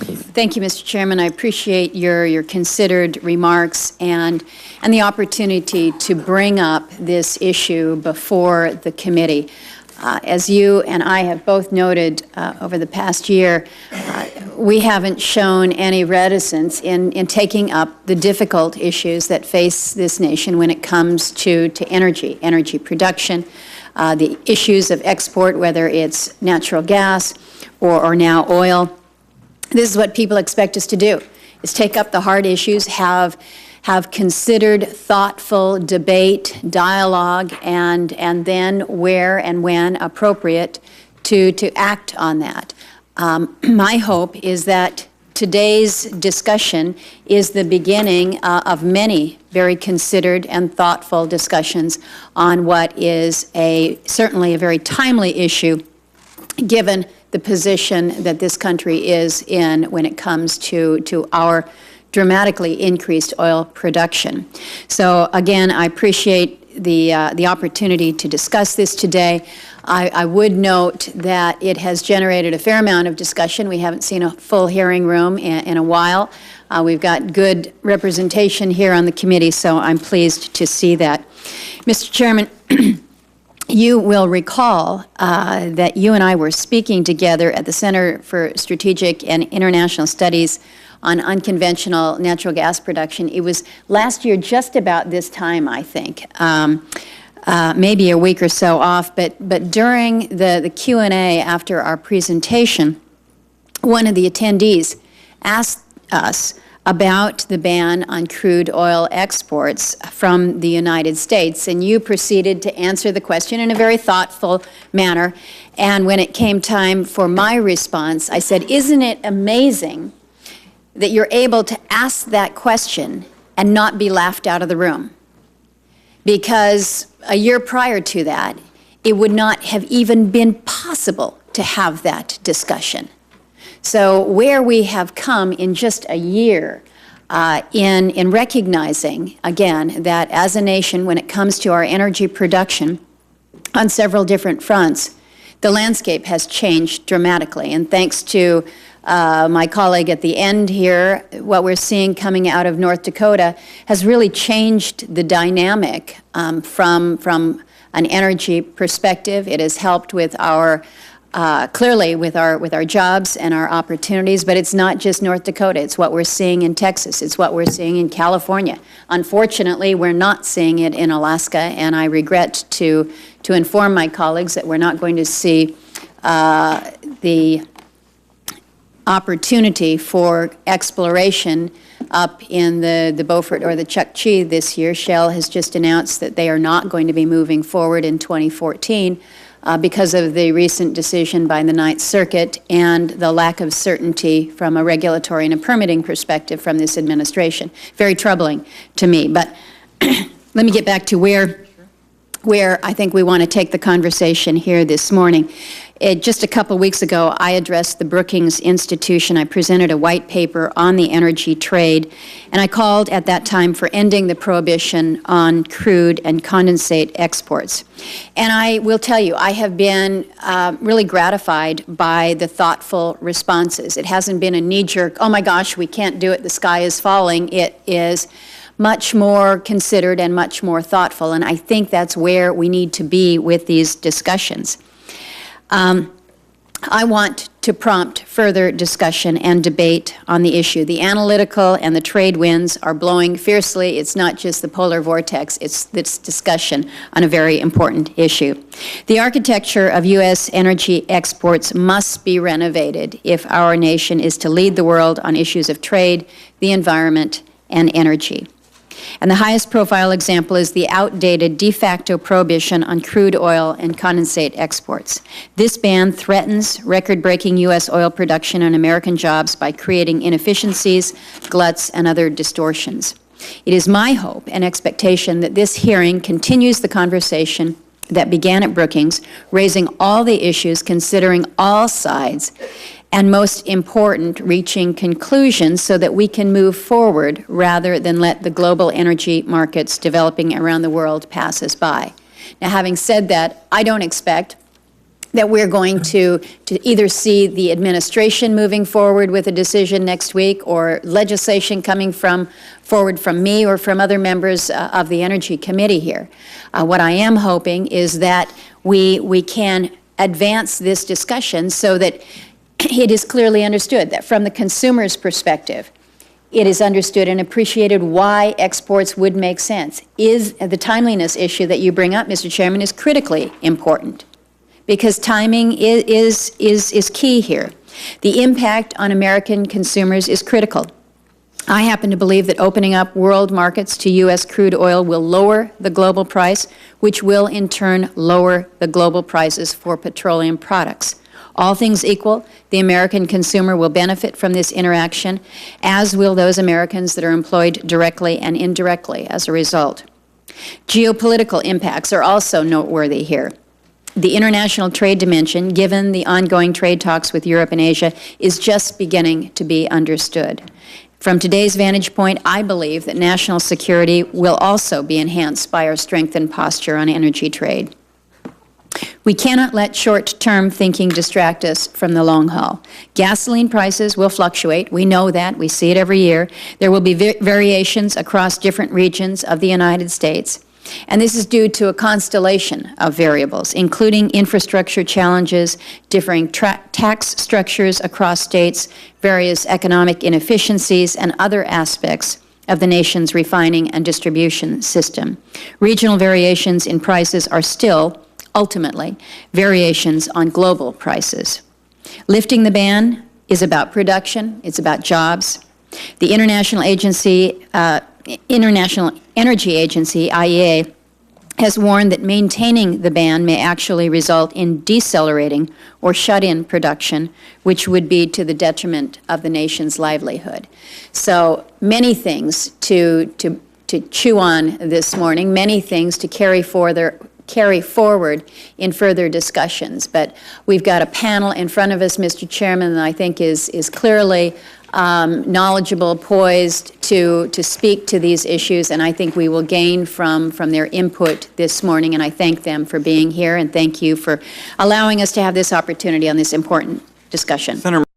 Thank you, Mr. Chairman. I appreciate your considered remarks and the opportunity to bring up this issue before the committee. As you and I have both noted over the past year, we haven't shown any reticence in taking up the difficult issues that face this nation when it comes to energy production, the issues of export, whether it's natural gas or now oil. This is what people expect us to do, is take up the hard issues, have considered, thoughtful debate, dialogue, and then where and when appropriate to act on that. My hope is that today's discussion is the beginning of many very considered and thoughtful discussions on what is certainly a very timely issue, given the position that this country is in when it comes to our dramatically increased oil production. So again, I appreciate the opportunity to discuss this today. I would note that it has generated a fair amount of discussion. We haven't seen a full hearing room in a while. We've got good representation here on the committee, so I'm pleased to see that. Mr. Chairman, you will recall that you and I were speaking together at the Center for Strategic and International Studies on unconventional natural gas production. It was last year just about this time, I think, maybe a week or so off, but during the Q&A after our presentation, one of the attendees asked us about the ban on crude oil exports from the United States, and you proceeded to answer the question in a very thoughtful manner. And when it came time for my response, I said, isn't it amazing that you're able to ask that question and not be laughed out of the room? Because a year prior to that, it would not have even been possible to have that discussion. So where we have come in just a year in recognizing, again, that as a nation, when it comes to our energy production on several different fronts, the landscape has changed dramatically. And thanks to my colleague at the end here, what we're seeing coming out of North Dakota has really changed the dynamic from an energy perspective. It has helped with our clearly with our jobs and our opportunities, but it's not just North Dakota. It's what we're seeing in Texas. It's what we're seeing in California. Unfortunately, we're not seeing it in Alaska, and I regret to inform my colleagues that we're not going to see the opportunity for exploration up in the Beaufort or the Chukchi this year. Shell has just announced that they are not going to be moving forward in 2014 because of the recent decision by the Ninth Circuit and the lack of certainty from a regulatory and a permitting perspective from this administration. Very troubling to me. But let me get back to where I think we want to take the conversation here this morning. Just a couple weeks ago, I addressed the Brookings Institution. I presented a white paper on the energy trade, and I called at that time for ending the prohibition on crude and condensate exports. And I will tell you, I have been really gratified by the thoughtful responses. It hasn't been a knee-jerk, oh my gosh, we can't do it, the sky is falling. It is much more considered and much more thoughtful, and I think that's where we need to be with these discussions. I want to prompt further discussion and debate on the issue. The analytical and the trade winds are blowing fiercely. It's not just the polar vortex, it's this discussion on a very important issue. The architecture of U.S. energy exports must be renovated if our nation is to lead the world on issues of trade, the environment, and energy. And the highest profile example is the outdated de facto prohibition on crude oil and condensate exports. This ban threatens record-breaking U.S. oil production and American jobs by creating inefficiencies, gluts, and other distortions. It is my hope and expectation that this hearing continues the conversation that began at Brookings, raising all the issues, considering all sides, and most important, reaching conclusions so that we can move forward rather than let the global energy markets developing around the world pass us by. Now, having said that, I don't expect that we're going to either see the administration moving forward with a decision next week or legislation coming forward from me or from other members of the Energy Committee here. What I am hoping is that we can advance this discussion so that it is clearly understood that from the consumer's perspective, it is understood and appreciated why exports would make sense. The timeliness issue that you bring up, Mr. Chairman, is critically important, because timing is key here. The impact on American consumers is critical. I happen to believe that opening up world markets to U.S. crude oil will lower the global price, which will in turn lower the global prices for petroleum products. All things equal, the American consumer will benefit from this interaction, as will those Americans that are employed directly and indirectly as a result. Geopolitical impacts are also noteworthy here. The international trade dimension, given the ongoing trade talks with Europe and Asia, is just beginning to be understood. From today's vantage point, I believe that national security will also be enhanced by our strengthened posture on energy trade. We cannot let short-term thinking distract us from the long haul. Gasoline prices will fluctuate. We know that. We see it every year. There will be variations across different regions of the United States. And this is due to a constellation of variables, including infrastructure challenges, differing tax structures across states, various economic inefficiencies, and other aspects of the nation's refining and distribution system. Regional variations in prices are still, ultimately, variations on global prices. Lifting the ban is about production. It's about jobs. The International Energy Agency, IEA, has warned that maintaining the ban may actually result in decelerating or shut-in production, which would be to the detriment of the nation's livelihood. So many things to chew on this morning, many things to carry forward in further discussions. But we've got a panel in front of us, Mr. Chairman, that I think is clearly knowledgeable, poised to speak to these issues, and I think we will gain from their input this morning, and I thank them for being here, and thank you for allowing us to have this opportunity on this important discussion. Senator